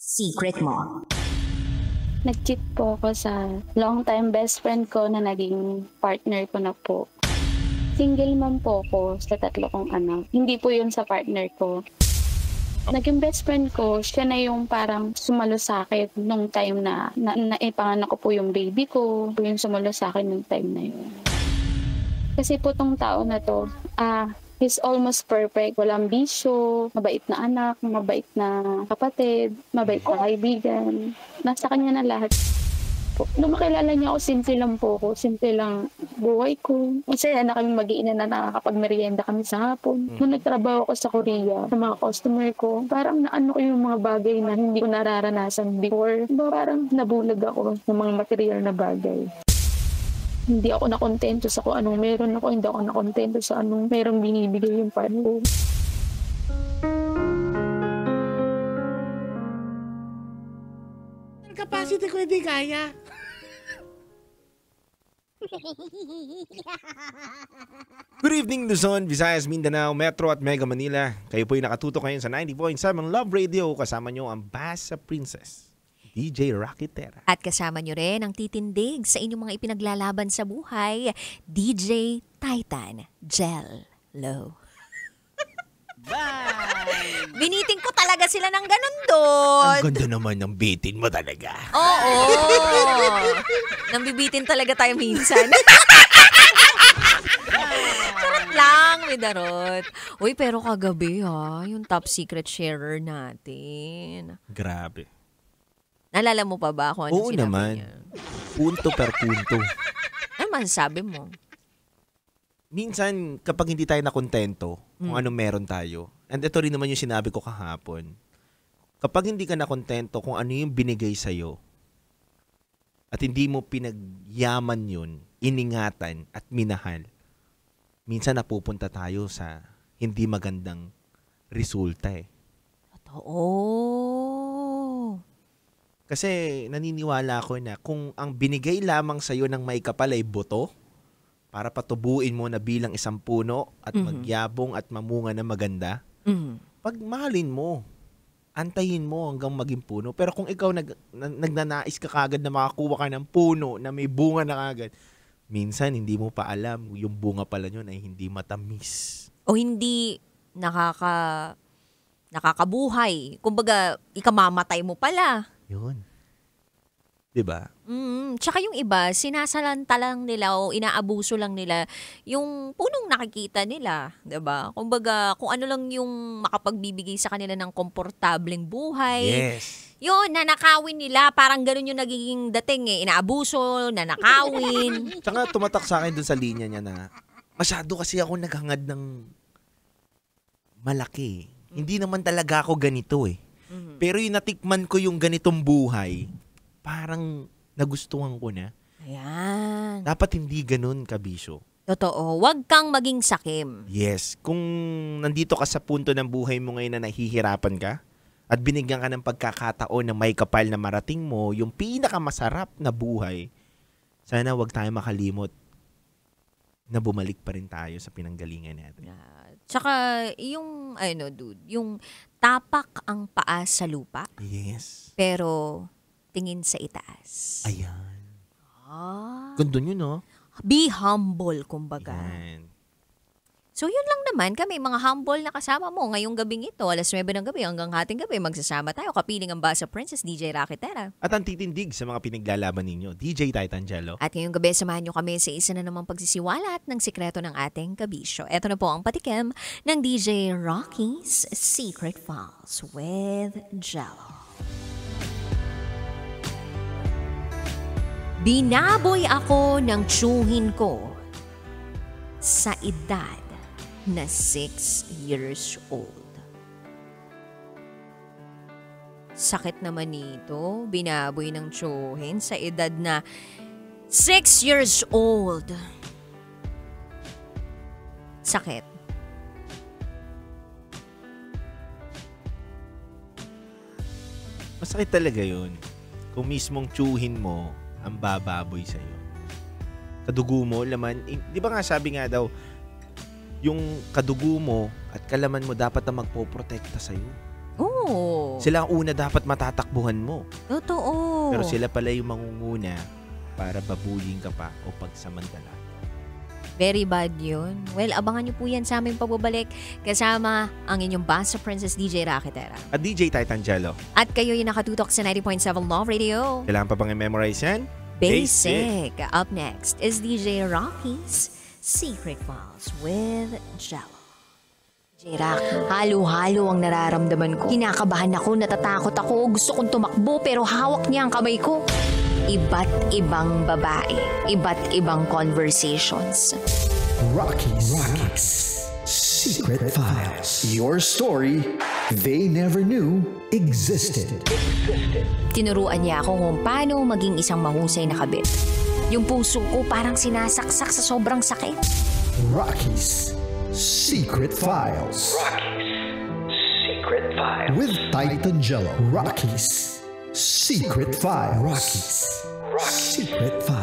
secret mo? Nag-cheat po ako sa long-time best friend ko na naging partner ko na po. Single mom po ako sa 3 kong anak. Hindi po yun sa partner ko. Naging best friend ko, siya na yung parang sumalo sa akin nung time na ipanganak ko po yung baby ko. Yung sumalo sa akin nung time na yun. Kasi po tong tao na to, he's almost perfect. Walang bisyo, mabait na anak, mabait na kapatid, mabait na kaibigan. Nasa kanya na lahat po. Nung makilala niya ako, simple lang po ako. Simple lang buhay ko. Masaya na kami mag-iina na nakakapag-merienda kami sa hapon. Nung nagtrabaho ako sa Korea, sa mga customer ko, parang naano ko yung mga bagay na hindi ko nararanasan before. Parang nabulag ako ng mga material na bagay. Hindi ako nakontento sa kung anong meron ako. Hindi ako nakontento sa anong merong binibigay yung partner ko. Capacity ko hindi kaya. Good evening Luzon, Visayas, Mindanao, Metro at Mega Manila. Kayo po'y nakatutok ngayon sa 90.7 Love Radio. Kasama nyo ang Basa Princess, DJ Rocky Terra. At kasama nyo rin ang titindig sa inyong mga ipinaglalaban sa buhay, DJ Titan Gel Low. Bye! Biniting ko talaga sila ng ganun doon. Ang ganda naman ng bitin mo talaga. Oo. Nambibitin talaga tayo minsan. Charot lang, may darot. Uy, pero kagabi yung top secret sharer natin. Grabe. Naalala mo pa ba kung ano Oo sinabi naman. niya? Punto per punto. Ano masasabi mo? Minsan, kapag hindi tayo nakontento kung ano meron tayo, and ito rin naman yung sinabi ko kahapon, kapag hindi ka nakontento kung ano yung binigay sa'yo, at hindi mo pinagyaman yun, iningatan at minahal, minsan napupunta tayo sa hindi magandang resulta eh. Totoo. Kasi naniniwala ako na kung ang binigay lamang sa'yo ng may kapal ay buto, para patubuin mo na bilang isang puno at magyabong at mamunga na maganda, pag mahalin mo, antayin mo hanggang maging puno. Pero kung ikaw nagnanais ka kagad na makakuha ka ng puno na may bunga na kagad, minsan hindi mo pa alam yung bunga pala yun ay hindi matamis. O hindi nakakabuhay. Kumbaga, ikamamatay mo pala. Yun. Diba? Tsaka yung iba, sinasalanta lang nila o inaabuso lang nila yung punong nakikita nila. Diba? Kumbaga, kung ano lang yung makapagbibigay sa kanila ng komportableng buhay. Yes. Yun, nanakawin nila. Parang ganun yung nagiging dating eh. Inaabuso, nanakawin. Tsaka tumatak sa akin dun sa linya niya na masyado kasi ako naghangad ng malaki. Hindi naman talaga ako ganito eh. Pero yung natikman ko yung ganitong buhay, parang nagustuhan ko na. Ayan. Dapat hindi ganun, kabisyo. Totoo. Huwag kang maging sakim. Yes. Kung nandito ka sa punto ng buhay mo ngayon na nahihirapan ka, at binigyan ka ng pagkakataon na may kapal na marating mo, yung pinakamasarap na buhay, sana wag tayo makalimot na bumalik pa rin tayo sa pinanggalingan natin. Tsaka, yung, yung tapak ang paa sa lupa, Yes. pero tingin sa itaas. Ayan. Ganda yun, no? Be humble, kumbaga. Ayan. So, yun lang naman. Kami, mga humble na kasama mo ngayong gabing ito. 9:00 ng gabi hanggang hating gabi. Magsasama tayo. Kapiling ang Basa Princess, DJ Rocky Terra. At ang titindig sa mga pinaglalaban ninyo, DJ Titan Jello. At ngayong gabi, samahan nyo kami sa isa na namang pagsisiwalat ng sikreto ng ating kabisyo. Ito na po ang patikim ng DJ Rocky's Secret Files with Jello. Binaboy ako ng tiyuhin ko sa edad na 6 years old. Sakit naman nito, binaboy ng tiyuhin sa edad na 6 years old. Sakit. Masakit talaga yun. Kung mismong tiyuhin mo ang bababoy sa'yo. Kadugo mo, laman. Di ba nga sabi nga daw, yung kadugo mo at kalaman mo dapat na magpoprotekta sa'yo. Oh. Sila ang una dapat matatakbuhan mo. Totoo. Pero sila pala yung mangunguna para babuyin ka pa o pagsamantala. Very bad yun. Well, abangan nyo po yan sa aming pagbabalik kasama ang inyong Basta Princess DJ Raketera. At DJ Titangelo. At kayo yung nakatutok sa 90.7 Love Radio. Kailangan pa bang i-memorize yan? Basic. Up next is DJ Rocky's Secret Files with Jello. J-Rock, halo-halo ang nararamdaman ko. Kinakabahan ako, natatakot ako, gusto kong tumakbo pero hawak niya ang kamay ko. Iba't ibang babae, iba't ibang conversations. Rocky's Secret Files. Your story they never knew existed. Tinuruan niya ako kung paano maging isang mahusay na kabit. Yung puso ko parang sinasaksak sa sobrang sakit. Rocky's Secret Files. With Titangelo. Rocky's Secret Files. Secret Files.